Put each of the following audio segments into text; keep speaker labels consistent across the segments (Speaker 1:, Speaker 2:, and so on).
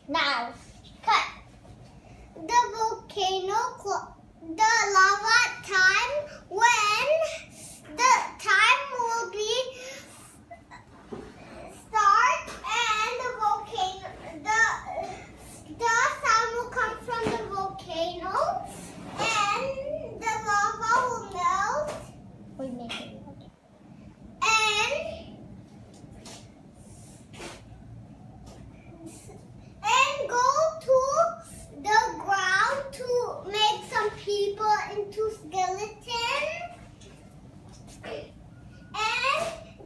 Speaker 1: Now, cut. The volcano, the lava time, when the time will be start and the volcano, the sound will come from the volcano and the lava will melt. We make it. And go to the ground to make some people into skeletons. And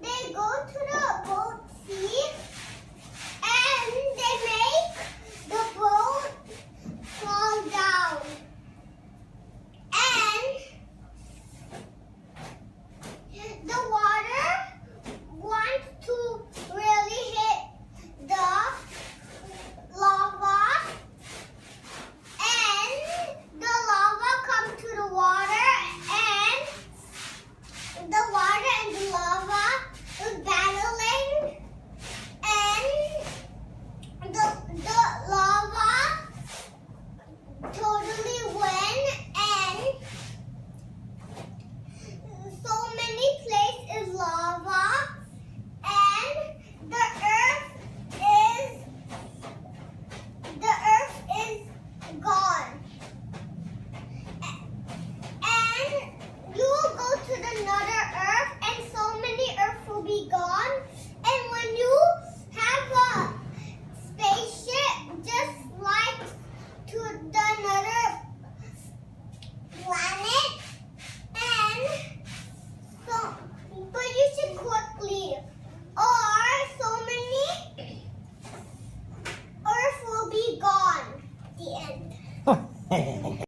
Speaker 1: they go to the boat sea and they make the boat fall down. And the water wants to really hit the lava, and the lava come to the water, and the water and the lava is battling, and the lava totally win, and so many places is lava, and the earth is gone. And you will go to another earth and so many earth will be gone. And when you have a spaceship just like to another planet, and so but you should quickly or so many earth will be gone. The end.